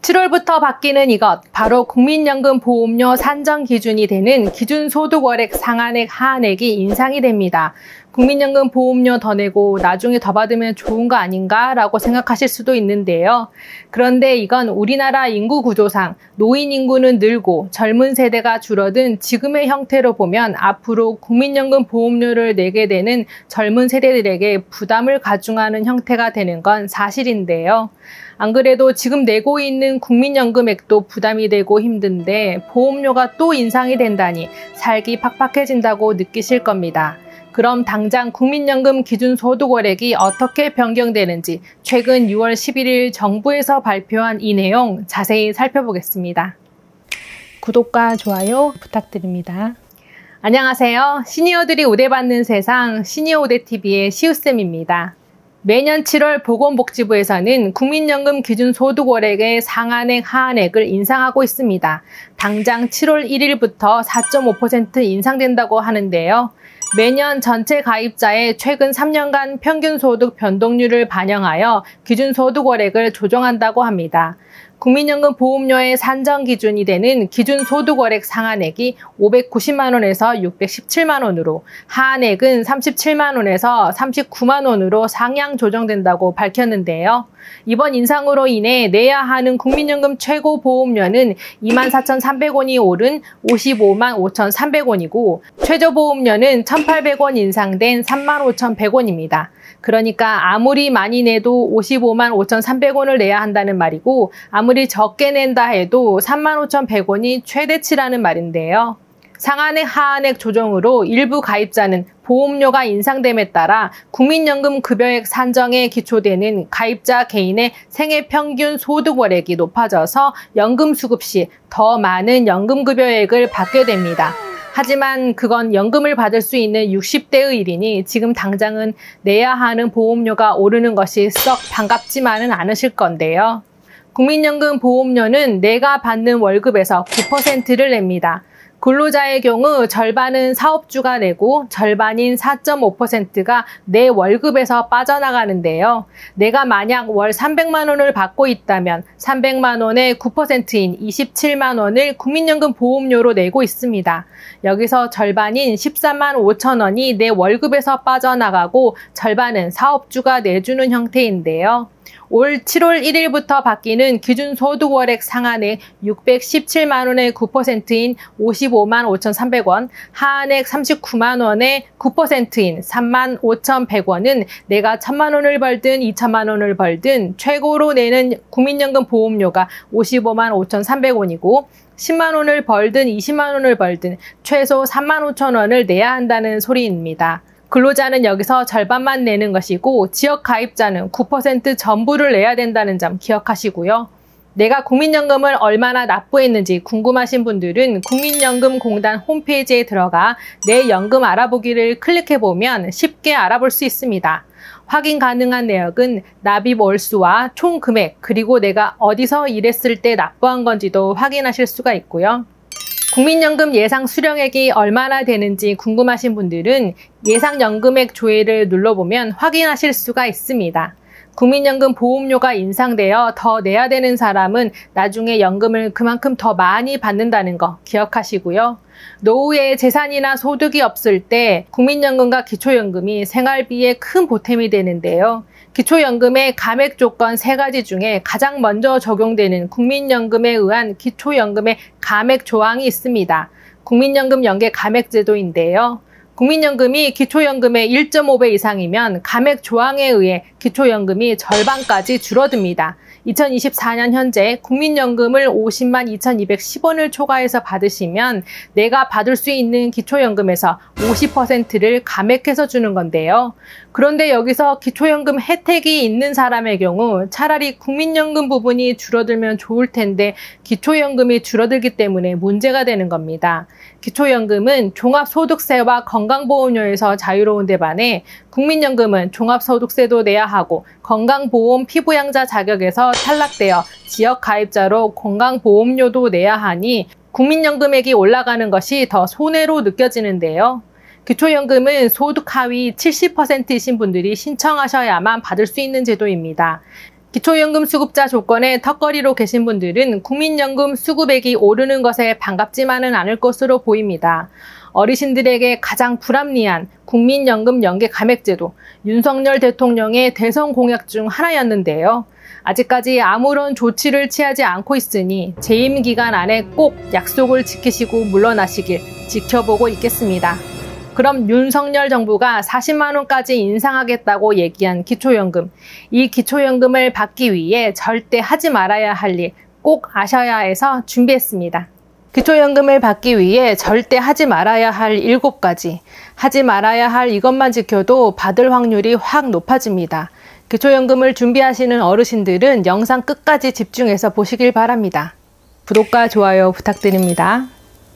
7월부터 바뀌는 이것, 바로 국민연금 보험료 산정 기준이 되는 기준소득월액 상한액 하한액이 인상이 됩니다. 국민연금 보험료 더 내고 나중에 더 받으면 좋은 거 아닌가 라고 생각하실 수도 있는데요. 그런데 이건 우리나라 인구 구조상 노인 인구는 늘고 젊은 세대가 줄어든 지금의 형태로 보면 앞으로 국민연금 보험료를 내게 되는 젊은 세대들에게 부담을 가중하는 형태가 되는 건 사실인데요. 안 그래도 지금 내고 있는 국민연금액도 부담이 되고 힘든데 보험료가 또 인상이 된다니 살기 팍팍해진다고 느끼실 겁니다. 그럼 당장 국민연금 기준소득월액이 어떻게 변경되는지 최근 6월 11일 정부에서 발표한 이 내용 자세히 살펴보겠습니다. 구독과 좋아요 부탁드립니다. 안녕하세요. 시니어들이 우대받는 세상 시니어우대TV의 시우쌤입니다. 매년 7월 보건복지부에서는 국민연금 기준소득월액의 상한액, 하한액을 인상하고 있습니다. 당장 7월 1일부터 4.5% 인상된다고 하는데요. 매년 전체 가입자의 최근 3년간 평균소득 변동률을 반영하여 기준소득월액을 조정한다고 합니다. 국민연금 보험료의 산정 기준이 되는 기준소득월액 상한액이 590만 원에서 617만 원으로, 하한액은 37만 원에서 39만 원으로 상향 조정된다고 밝혔는데요. 이번 인상으로 인해 내야 하는 국민연금 최고 보험료는 24,300원이 오른 55만 5,300원이고 최저보험료는 1,800원 인상된 35,100원입니다. 그러니까 아무리 많이 내도 55만 5,300원을 내야 한다는 말이고 아무리 적게 낸다 해도 35,100원이 최대치라는 말인데요. 상한액, 하한액 조정으로 일부 가입자는 보험료가 인상됨에 따라 국민연금 급여액 산정에 기초되는 가입자 개인의 생애 평균 소득월액이 높아져서 연금 수급 시 더 많은 연금급여액을 받게 됩니다. 하지만 그건 연금을 받을 수 있는 60대의 일이니 지금 당장은 내야 하는 보험료가 오르는 것이 썩 반갑지만은 않으실 건데요. 국민연금 보험료는 내가 받는 월급에서 9%를 냅니다. 근로자의 경우 절반은 사업주가 내고 절반인 4.5%가 내 월급에서 빠져나가는데요. 내가 만약 월 300만 원을 받고 있다면 300만 원의 9%인 27만 원을 국민연금 보험료로 내고 있습니다. 여기서 절반인 13만 5천 원이 내 월급에서 빠져나가고 절반은 사업주가 내주는 형태인데요. 올 7월 1일부터 바뀌는 기준소득월액 상한액 617만 원의 9%인 55만 5,300원, 하한액 39만 원의 9%인 3만 5,100원은 내가 1,000만 원을 벌든 2,000만 원을 벌든 최고로 내는 국민연금 보험료가 55만 5,300원이고 10만 원을 벌든 20만 원을 벌든 최소 3만 5천 원을 내야 한다는 소리입니다. 근로자는 여기서 절반만 내는 것이고 지역 가입자는 9% 전부를 내야 된다는 점 기억하시고요. 내가 국민연금을 얼마나 납부했는지 궁금하신 분들은 국민연금공단 홈페이지에 들어가 내 연금 알아보기를 클릭해보면 쉽게 알아볼 수 있습니다. 확인 가능한 내역은 납입 월수와 총 금액 그리고 내가 어디서 일했을 때 납부한 건지도 확인하실 수가 있고요. 국민연금 예상 수령액이 얼마나 되는지 궁금하신 분들은 예상연금액 조회를 눌러보면 확인하실 수가 있습니다. 국민연금 보험료가 인상되어 더 내야 되는 사람은 나중에 연금을 그만큼 더 많이 받는다는 거 기억하시고요. 노후에 재산이나 소득이 없을 때 국민연금과 기초연금이 생활비에 큰 보탬이 되는데요. 기초연금의 감액 조건 3가지 중에 가장 먼저 적용되는 국민연금에 의한 기초연금의 감액 조항이 있습니다. 국민연금 연계 감액제도인데요. 국민연금이 기초연금의 1.5배 이상이면 감액 조항에 의해 기초연금이 절반까지 줄어듭니다. 2024년 현재 국민연금을 50만 2,210원을 초과해서 받으시면 내가 받을 수 있는 기초연금에서 50%를 감액해서 주는 건데요. 그런데 여기서 기초연금 혜택이 있는 사람의 경우 차라리 국민연금 부분이 줄어들면 좋을 텐데 기초연금이 줄어들기 때문에 문제가 되는 겁니다. 기초연금은 종합소득세와 건강보험료에서 자유로운 데 반해 국민연금은 종합소득세도 내야 하고 건강보험 피부양자 자격에서 탈락되어 지역가입자로 건강보험료도 내야 하니 국민연금액이 올라가는 것이 더 손해로 느껴지는데요. 기초연금은 소득 하위 70%이신 분들이 신청하셔야만 받을 수 있는 제도입니다. 기초연금 수급자 조건에 턱걸이로 계신 분들은 국민연금 수급액이 오르는 것에 반갑지만은 않을 것으로 보입니다. 어르신들에게 가장 불합리한 국민연금 연계 감액제도, 윤석열 대통령의 대선 공약 중 하나였는데요. 아직까지 아무런 조치를 취하지 않고 있으니 재임 기간 안에 꼭 약속을 지키시고 물러나시길 지켜보고 있겠습니다. 그럼 윤석열 정부가 40만 원까지 인상하겠다고 얘기한 기초연금. 이 기초연금을 받기 위해 절대 하지 말아야 할 일 꼭 아셔야 해서 준비했습니다. 기초연금을 받기 위해 절대 하지 말아야 할 7가지. 하지 말아야 할 이것만 지켜도 받을 확률이 확 높아집니다. 기초연금을 준비하시는 어르신들은 영상 끝까지 집중해서 보시길 바랍니다. 구독과 좋아요 부탁드립니다.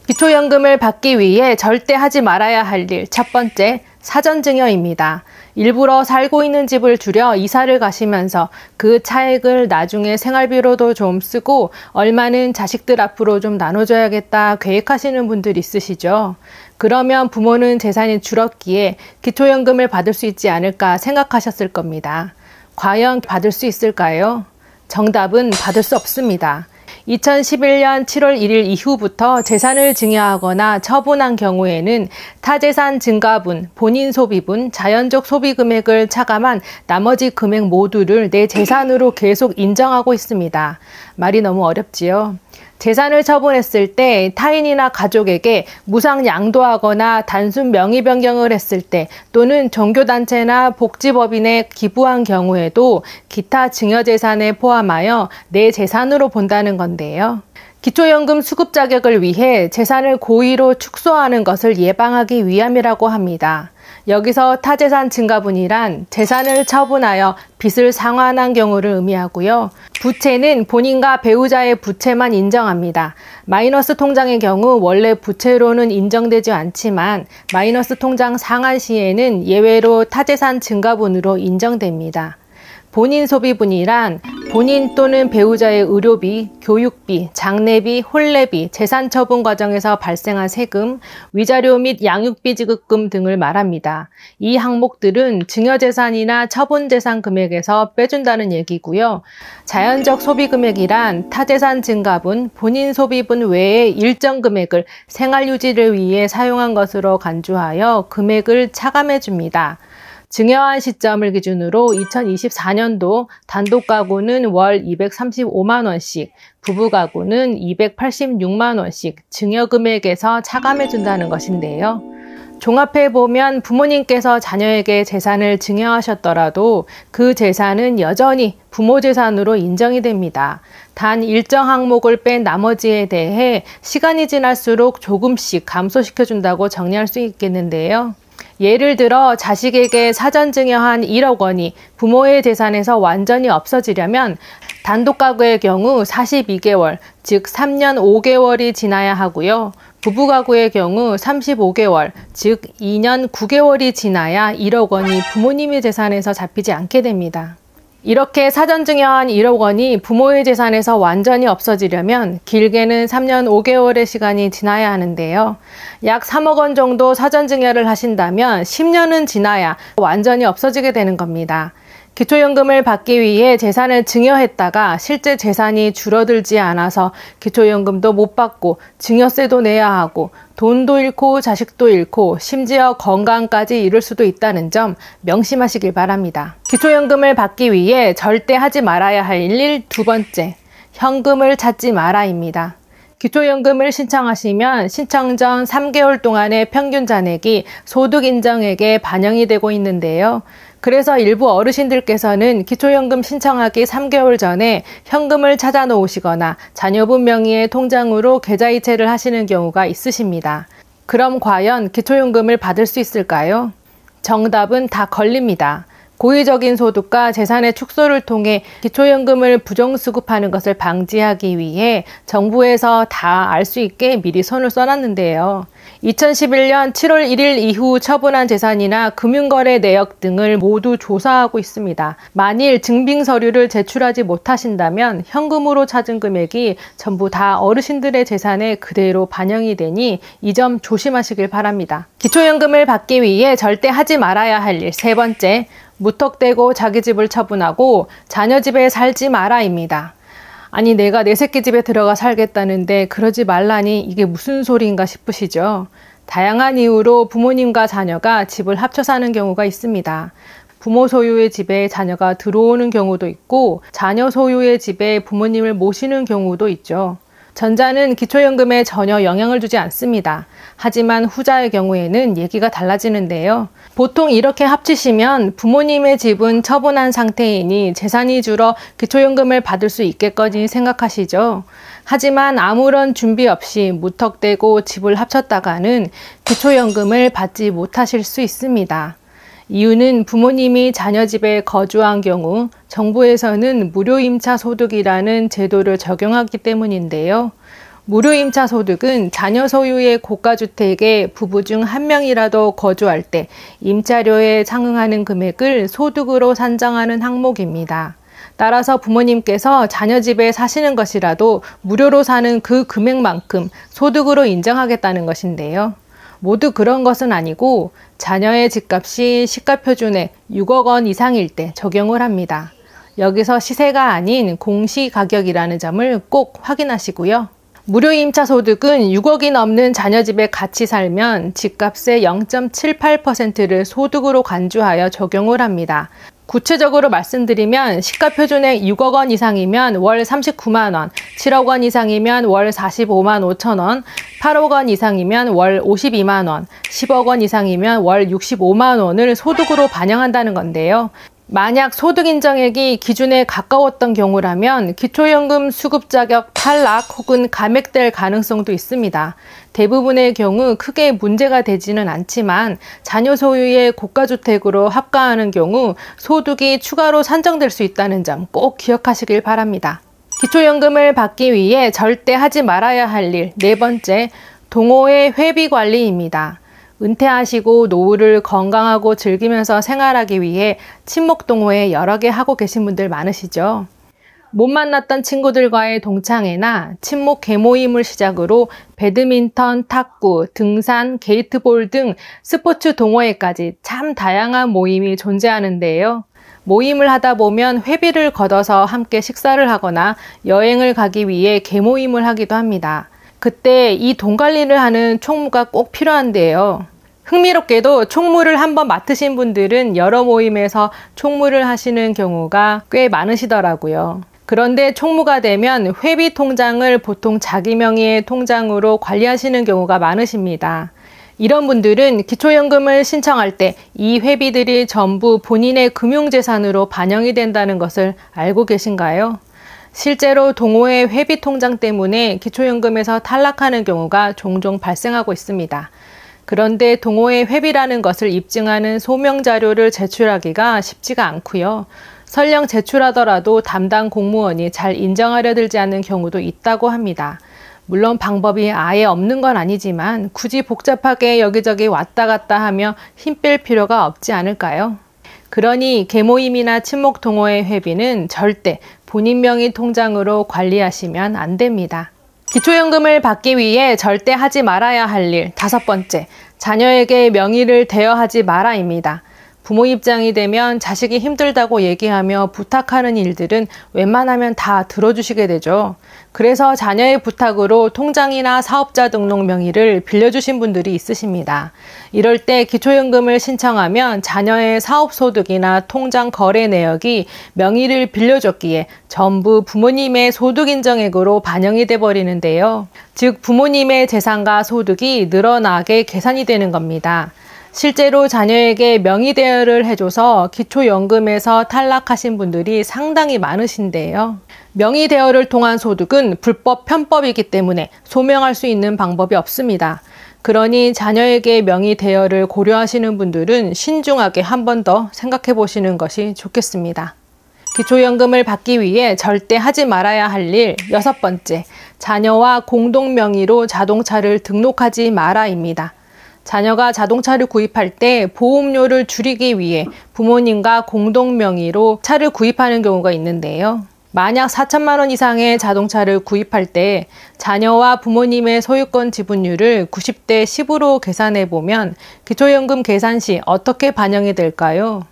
기초연금을 받기 위해 절대 하지 말아야 할 일 첫 번째, 사전증여입니다. 일부러 살고 있는 집을 줄여 이사를 가시면서 그 차액을 나중에 생활비로도 좀 쓰고 얼마는 자식들 앞으로 좀 나눠줘야겠다 계획하시는 분들 있으시죠? 그러면 부모는 재산이 줄었기에 기초연금을 받을 수 있지 않을까 생각하셨을 겁니다. 과연 받을 수 있을까요? 정답은 받을 수 없습니다. 2011년 7월 1일 이후부터 재산을 증여하거나 처분한 경우에는 타재산 증가분, 본인 소비분, 자연적 소비 금액을 차감한 나머지 금액 모두를 내 재산으로 계속 인정하고 있습니다. 말이 너무 어렵지요? 재산을 처분했을 때 타인이나 가족에게 무상 양도하거나 단순 명의 변경을 했을 때 또는 종교단체나 복지법인에 기부한 경우에도 기타 증여재산에 포함하여 내 재산으로 본다는 건데요. 기초연금 수급 자격을 위해 재산을 고의로 축소하는 것을 예방하기 위함이라고 합니다. 여기서 타재산 증가분이란 재산을 처분하여 빚을 상환한 경우를 의미하고요. 부채는 본인과 배우자의 부채만 인정합니다. 마이너스 통장의 경우 원래 부채로는 인정되지 않지만 마이너스 통장 상환 시에는 예외로 타재산 증가분으로 인정됩니다. 본인 소비분이란 본인 또는 배우자의 의료비, 교육비, 장례비, 혼례비, 재산 처분 과정에서 발생한 세금, 위자료 및 양육비 지급금 등을 말합니다. 이 항목들은 증여재산이나 처분재산 금액에서 빼준다는 얘기고요. 자연적 소비금액이란 타재산 증가분, 본인 소비분 외에 일정 금액을 생활유지를 위해 사용한 것으로 간주하여 금액을 차감해줍니다. 증여한 시점을 기준으로 2024년도 단독 가구는 월 235만 원씩, 부부 가구는 286만 원씩 증여 금액에서 차감해 준다는 것인데요. 종합해 보면 부모님께서 자녀에게 재산을 증여하셨더라도 그 재산은 여전히 부모 재산으로 인정이 됩니다. 단 일정 항목을 뺀 나머지에 대해 시간이 지날수록 조금씩 감소시켜 준다고 정리할 수 있겠는데요. 예를 들어 자식에게 사전 증여한 1억 원이 부모의 재산에서 완전히 없어지려면 단독 가구의 경우 42개월, 즉 3년 5개월이 지나야 하고요. 부부 가구의 경우 35개월, 즉 2년 9개월이 지나야 1억 원이 부모님의 재산에서 잡히지 않게 됩니다. 이렇게 사전 증여한 1억 원이 부모의 재산에서 완전히 없어지려면 길게는 3년 5개월의 시간이 지나야 하는데요. 약 3억 원 정도 사전 증여를 하신다면 10년은 지나야 완전히 없어지게 되는 겁니다. 기초연금을 받기 위해 재산을 증여했다가 실제 재산이 줄어들지 않아서 기초연금도 못 받고 증여세도 내야 하고 돈도 잃고 자식도 잃고 심지어 건강까지 잃을 수도 있다는 점 명심하시길 바랍니다. 기초연금을 받기 위해 절대 하지 말아야 할 일 두 번째, 현금을 찾지 마라입니다. 기초연금을 신청하시면 신청 전 3개월 동안의 평균 잔액이 소득인정액에 반영이 되고 있는데요. 그래서 일부 어르신들께서는 기초연금 신청하기 3개월 전에 현금을 찾아 놓으시거나 자녀분 명의의 통장으로 계좌이체를 하시는 경우가 있으십니다. 그럼 과연 기초연금을 받을 수 있을까요? 정답은 다 걸립니다. 고의적인 소득과 재산의 축소를 통해 기초연금을 부정수급하는 것을 방지하기 위해 정부에서 다 알 수 있게 미리 손을 써놨는데요. 2011년 7월 1일 이후 처분한 재산이나 금융거래 내역 등을 모두 조사하고 있습니다. 만일 증빙서류를 제출하지 못하신다면 현금으로 찾은 금액이 전부 다 어르신들의 재산에 그대로 반영이 되니 이 점 조심하시길 바랍니다. 기초연금을 받기 위해 절대 하지 말아야 할 일 세 번째, 무턱대고 자기 집을 처분하고 자녀 집에 살지 마라입니다. 아니, 내가 내 새끼 집에 들어가 살겠다는데 그러지 말라니 이게 무슨 소리인가 싶으시죠? 다양한 이유로 부모님과 자녀가 집을 합쳐 사는 경우가 있습니다. 부모 소유의 집에 자녀가 들어오는 경우도 있고 자녀 소유의 집에 부모님을 모시는 경우도 있죠. 전자는 기초연금에 전혀 영향을 주지 않습니다. 하지만 후자의 경우에는 얘기가 달라지는데요. 보통 이렇게 합치시면 부모님의 집은 처분한 상태이니 재산이 줄어 기초연금을 받을 수 있겠거니 생각하시죠. 하지만 아무런 준비 없이 무턱대고 집을 합쳤다가는 기초연금을 받지 못하실 수 있습니다. 이유는 부모님이 자녀 집에 거주한 경우 정부에서는 무료임차 소득이라는 제도를 적용하기 때문인데요. 무료임차 소득은 자녀 소유의 고가주택에 부부 중 한 명이라도 거주할 때 임차료에 상응하는 금액을 소득으로 산정하는 항목입니다. 따라서 부모님께서 자녀 집에 사시는 것이라도 무료로 사는 그 금액만큼 소득으로 인정하겠다는 것인데요. 모두 그런 것은 아니고 자녀의 집값이 시가표준액 6억 원 이상일 때 적용을 합니다. 여기서 시세가 아닌 공시가격이라는 점을 꼭 확인하시고요. 무료임차 소득은 6억이 넘는 자녀 집에 같이 살면 집값의 0.78%를 소득으로 간주하여 적용을 합니다. 구체적으로 말씀드리면 시가표준액 6억 원 이상이면 월 39만 원, 7억 원 이상이면 월 45만 5천 원, 8억 원 이상이면 월 52만 원, 10억 원 이상이면 월 65만 원을 소득으로 반영한다는 건데요. 만약 소득 인정액이 기준에 가까웠던 경우라면 기초연금 수급 자격 탈락 혹은 감액될 가능성도 있습니다. 대부분의 경우 크게 문제가 되지는 않지만 자녀 소유의 고가주택으로 합가하는 경우 소득이 추가로 산정될 수 있다는 점 꼭 기억하시길 바랍니다. 기초연금을 받기 위해 절대 하지 말아야 할 일 네 번째, 동호회 회비 관리입니다. 은퇴하시고 노후를 건강하고 즐기면서 생활하기 위해 친목동호회 여러 개 하고 계신 분들 많으시죠? 못 만났던 친구들과의 동창회나 친목 개모임을 시작으로 배드민턴, 탁구, 등산, 게이트볼 등 스포츠 동호회까지 참 다양한 모임이 존재하는데요. 모임을 하다 보면 회비를 걷어서 함께 식사를 하거나 여행을 가기 위해 개모임을 하기도 합니다. 그때 이 돈 관리를 하는 총무가 꼭 필요한데요. 흥미롭게도 총무를 한번 맡으신 분들은 여러 모임에서 총무를 하시는 경우가 꽤 많으시더라고요. 그런데 총무가 되면 회비 통장을 보통 자기 명의의 통장으로 관리하시는 경우가 많으십니다. 이런 분들은 기초연금을 신청할 때 이 회비들이 전부 본인의 금융재산으로 반영이 된다는 것을 알고 계신가요? 실제로 동호회 회비 통장 때문에 기초연금에서 탈락하는 경우가 종종 발생하고 있습니다. 그런데 동호회 회비라는 것을 입증하는 소명자료를 제출하기가 쉽지가 않고요. 설령 제출하더라도 담당 공무원이 잘 인정하려 들지 않는 경우도 있다고 합니다. 물론 방법이 아예 없는 건 아니지만 굳이 복잡하게 여기저기 왔다 갔다 하며 힘 뺄 필요가 없지 않을까요? 그러니 개모임이나 친목 동호회 회비는 절대 본인 명의 통장으로 관리하시면 안 됩니다. 기초연금을 받기 위해 절대 하지 말아야 할 일 다섯 번째, 자녀에게 명의를 대여하지 마라입니다. 부모 입장이 되면 자식이 힘들다고 얘기하며 부탁하는 일들은 웬만하면 다 들어주시게 되죠. 그래서 자녀의 부탁으로 통장이나 사업자 등록 명의를 빌려주신 분들이 있으십니다. 이럴 때 기초연금을 신청하면 자녀의 사업소득이나 통장 거래 내역이 명의를 빌려줬기에 전부 부모님의 소득인정액으로 반영이 돼버리는데요. 즉 부모님의 재산과 소득이 늘어나게 계산이 되는 겁니다. 실제로 자녀에게 명의 대여를 해줘서 기초연금에서 탈락하신 분들이 상당히 많으신데요. 명의 대여를 통한 소득은 불법 편법이기 때문에 소명할 수 있는 방법이 없습니다. 그러니 자녀에게 명의 대여를 고려하시는 분들은 신중하게 한 번 더 생각해 보시는 것이 좋겠습니다. 기초연금을 받기 위해 절대 하지 말아야 할 일 여섯 번째, 자녀와 공동 명의로 자동차를 등록하지 마라입니다. 자녀가 자동차를 구입할 때 보험료를 줄이기 위해 부모님과 공동 명의로 차를 구입하는 경우가 있는데요. 만약 4천만 원 이상의 자동차를 구입할 때 자녀와 부모님의 소유권 지분율을 90대 10으로 계산해 보면 기초연금 계산 시 어떻게 반영이 될까요?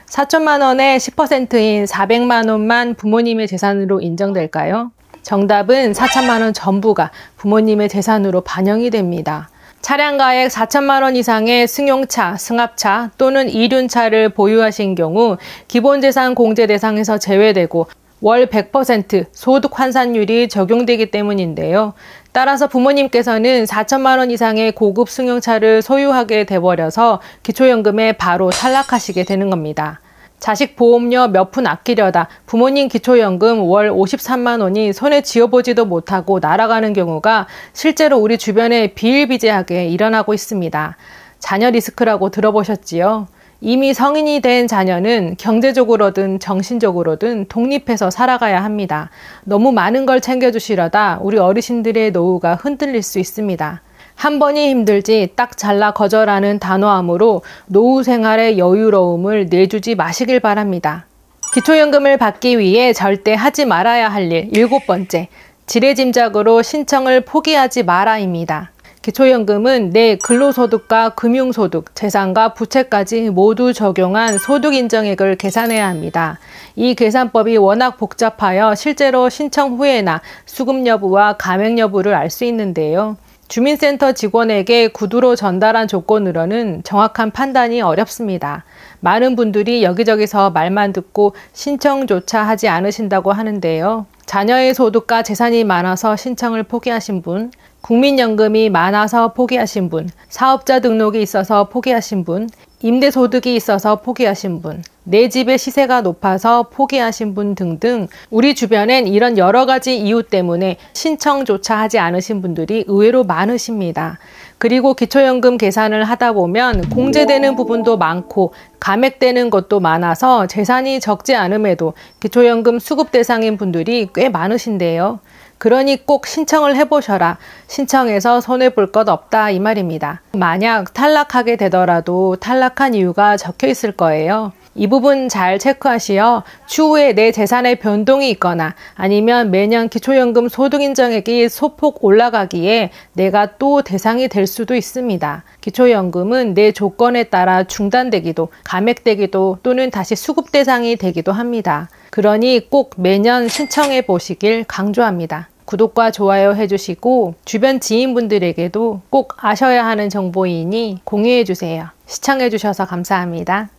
4천만 원의 10%인 400만 원만 부모님의 재산으로 인정될까요? 정답은 4천만 원 전부가 부모님의 재산으로 반영이 됩니다. 차량가액 4천만 원 이상의 승용차, 승합차 또는 이륜차를 보유하신 경우 기본재산 공제 대상에서 제외되고 월 100% 소득 환산율이 적용되기 때문인데요. 따라서 부모님께서는 4천만 원 이상의 고급 승용차를 소유하게 돼버려서 기초연금에 바로 탈락하시게 되는 겁니다. 자식 보험료 몇 푼 아끼려다 부모님 기초연금 월 53만 원이 손에 쥐어보지도 못하고 날아가는 경우가 실제로 우리 주변에 비일비재하게 일어나고 있습니다. 자녀 리스크라고 들어보셨지요? 이미 성인이 된 자녀는 경제적으로든 정신적으로든 독립해서 살아가야 합니다. 너무 많은 걸 챙겨주시려다 우리 어르신들의 노후가 흔들릴 수 있습니다. 한 번이 힘들지 딱 잘라 거절하는 단호함으로 노후 생활의 여유로움을 내주지 마시길 바랍니다. 기초연금을 받기 위해 절대 하지 말아야 할 일 7번째, 지레짐작으로 신청을 포기하지 마라입니다. 기초연금은 내 근로소득과 금융소득, 재산과 부채까지 모두 적용한 소득인정액을 계산해야 합니다. 이 계산법이 워낙 복잡하여 실제로 신청 후에나 수급 여부와 감액 여부를 알 수 있는데요. 주민센터 직원에게 구두로 전달한 조건으로는 정확한 판단이 어렵습니다. 많은 분들이 여기저기서 말만 듣고 신청조차 하지 않으신다고 하는데요. 자녀의 소득과 재산이 많아서 신청을 포기하신 분, 국민연금이 많아서 포기하신 분, 사업자 등록이 있어서 포기하신 분, 임대소득이 있어서 포기하신 분, 내 집의 시세가 높아서 포기하신 분 등등 우리 주변엔 이런 여러 가지 이유 때문에 신청조차 하지 않으신 분들이 의외로 많으십니다. 그리고 기초연금 계산을 하다 보면 공제되는 부분도 많고 감액되는 것도 많아서 재산이 적지 않음에도 기초연금 수급 대상인 분들이 꽤 많으신데요. 그러니 꼭 신청을 해보셔라. 신청해서 손해볼 것 없다 이 말입니다. 만약 탈락하게 되더라도 탈락한 이유가 적혀 있을 거예요. 이 부분 잘 체크하시어 추후에 내 재산에 변동이 있거나 아니면 매년 기초연금 소득인정액이 소폭 올라가기에 내가 또 대상이 될 수도 있습니다. 기초연금은 내 조건에 따라 중단되기도 감액되기도 또는 다시 수급 대상이 되기도 합니다. 그러니 꼭 매년 신청해 보시길 강조합니다. 구독과 좋아요 해주시고 주변 지인분들에게도 꼭 아셔야 하는 정보이니 공유해 주세요. 시청해 주셔서 감사합니다.